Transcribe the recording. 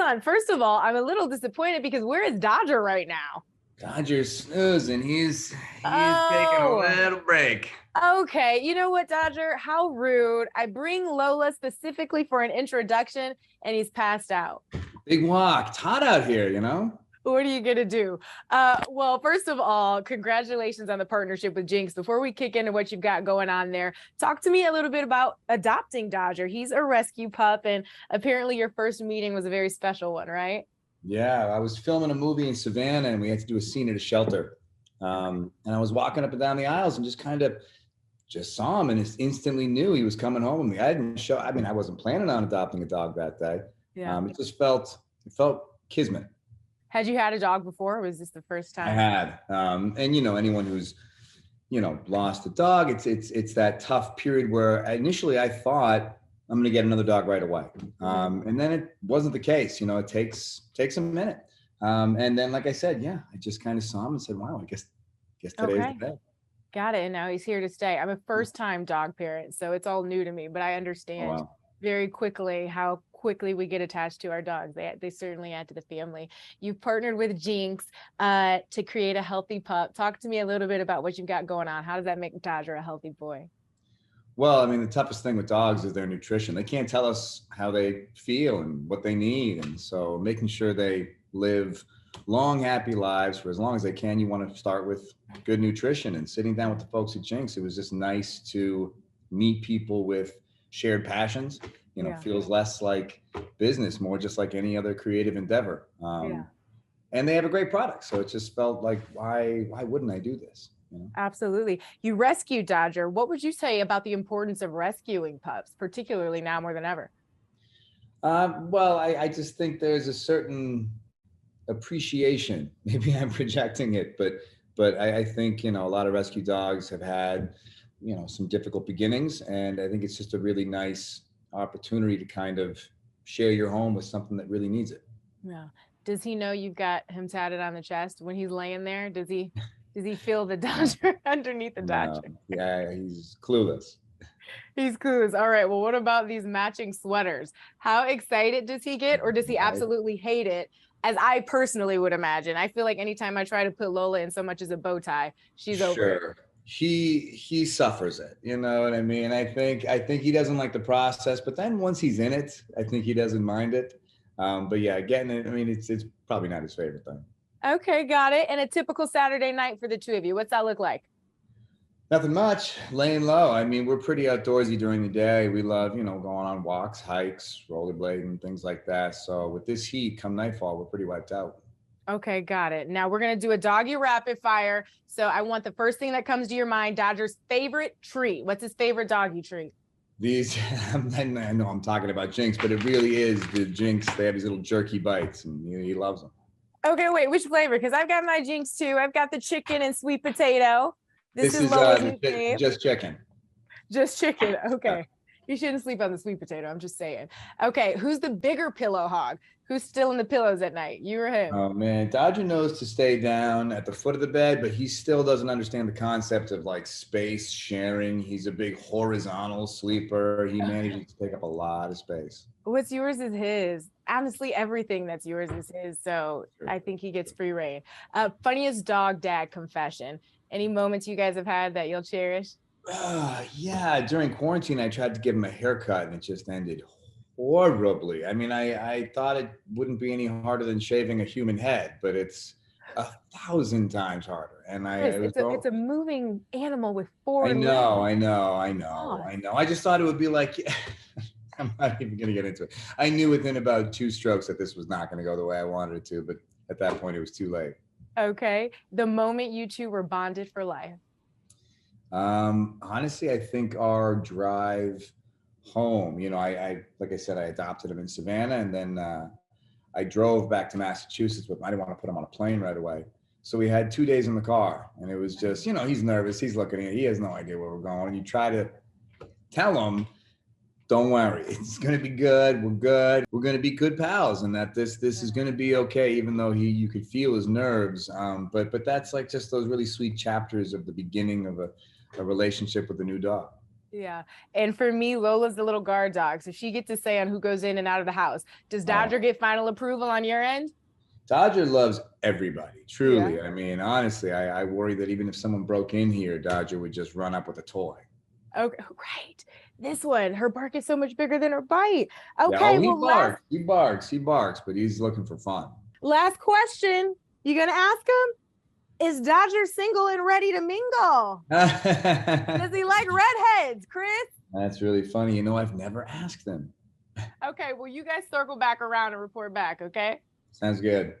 on. First of all, I'm a little disappointed because where is Dodger right now? Dodger's snoozing. He's taking a Oh, little break. okay. You know what, Dodger? How rude. I bring Lola specifically for an introduction and he's passed out. Big walk. It's hot out here, you know? What are you going to do? Well, first of all, congratulations on the partnership with Jinx. Before we kick into what you've got going on there, talk to me a little bit about adopting Dodger. He's a rescue pup, and apparently your first meeting was a very special one, right? Yeah, I was filming a movie in Savannah and we had to do a scene at a shelter. And I was walking up and down the aisles and just saw him and just instantly knew he was coming home with me. I wasn't planning on adopting a dog that day. Yeah. It felt kismet. Had you had a dog before, or was this the first time? I had. And anyone who's, lost a dog, it's that tough period where initially I thought I'm going to get another dog right away. And then it wasn't the case. It takes a minute. And then, like I said, I just kind of saw him and said, wow, I guess today's the day. Got it. And now he's here to stay. I'm a first-time dog parent, so it's all new to me, but I understand very quickly how quickly we get attached to our dogs. They certainly add to the family. You've partnered with Jinx to create a healthy pup. Talk to me a little bit about what you've got going on. How does that make Dodger a healthy boy? Well, I mean, the toughest thing with dogs is their nutrition. They can't tell us how they feel and what they need. And so making sure they live long, happy lives for as long as they can, you want to start with good nutrition. And sitting down with the folks at Jinx, it was just nice to meet people with shared passions. Feels less like business, more just like any other creative endeavor. And they have a great product. So it just felt like, why wouldn't I do this? Absolutely. You rescued Dodger. What would you say about the importance of rescuing pups, particularly now more than ever? Well, I just think there's a certain appreciation. Maybe I'm projecting it, but I think, a lot of rescue dogs have had, some difficult beginnings. And I think it's just a really nice opportunity to kind of share your home with something that really needs it. Yeah. Does he know you've got him tatted on the chest when he's laying there? Does he feel the Dodger underneath the Dodger? Yeah, he's clueless. He's clueless. All right. Well, what about these matching sweaters? How excited does he get, or does he absolutely hate it? As I personally would imagine. I feel like anytime I try to put Lola in so much as a bow tie, she's over it. He suffers it, you know what I mean? I think he doesn't like the process, but then once he's in it, I think he doesn't mind it. But yeah, getting it, I mean, it's probably not his favorite thing. Okay, got it. And a typical Saturday night for the two of you, what's that look like? Nothing much, laying low. I mean, we're pretty outdoorsy during the day. We love, going on walks, hikes, rollerblading, things like that. So with this heat, come nightfall, we're pretty wiped out. Okay, got it. Now we're going to do a doggy rapid fire. So I want the first thing that comes to your mind, Dodger's favorite treat. What's his favorite doggy treat? I know I'm talking about Jinx, but it really is the Jinx. They have these little jerky bites and he loves them. Okay, wait, which flavor? Because I've got my Jinx too. I've got the chicken and sweet potato. This is just chicken. Just chicken. Okay. You shouldn't sleep on the sweet potato. I'm just saying. Okay. Who's the bigger pillow hog? Who's still in the pillows at night? You or him? Oh man, Dodger knows to stay down at the foot of the bed, but he still doesn't understand the concept of like space sharing. He's a big horizontal sleeper. He manages to take up a lot of space. What's yours is his. Honestly, everything that's yours is his. So I think he gets free reign. Funniest dog dad confession. Any moments you guys have had that you'll cherish? Yeah, during quarantine, I tried to give him a haircut and it just ended horribly. I mean, I thought it wouldn't be any harder than shaving a human head, but it's 1,000 times harder. And it's a moving animal with four legs. I know. I just thought it would be like, I'm not even going to get into it. I knew within about 2 strokes that this was not going to go the way I wanted it to, but at that point, it was too late. Okay. The moment you two were bonded for life. Honestly, I think our drive home, I like I said, I adopted him in Savannah and then I drove back to Massachusetts with him. I didn't want to put him on a plane right away. So we had 2 days in the car and it was just, he's nervous. He's looking at it. He has no idea where we're going. And you try to tell him, don't worry, it's going to be good. We're good. We're going to be good pals and that this is going to be okay, even though you could feel his nerves. But that's like just those really sweet chapters of the beginning of a relationship with a new dog. Yeah. And for me, Lola's the little guard dog. So she gets to say on who goes in and out of the house. Does Dodger get final approval on your end? Dodger loves everybody, truly. Yeah. I mean, honestly, I worry that even if someone broke in here, Dodger would just run up with a toy. Okay, right. This one, her bark is so much bigger than her bite. Yeah, Okay, oh, he well, barks, he barks, but he's looking for fun. last question. You gonna ask him? Is Dodger single and ready to mingle? Does he like redheads, Chris? That's really funny. You know, I've never asked him. Okay, well, you guys circle back around and report back, okay? Sounds good.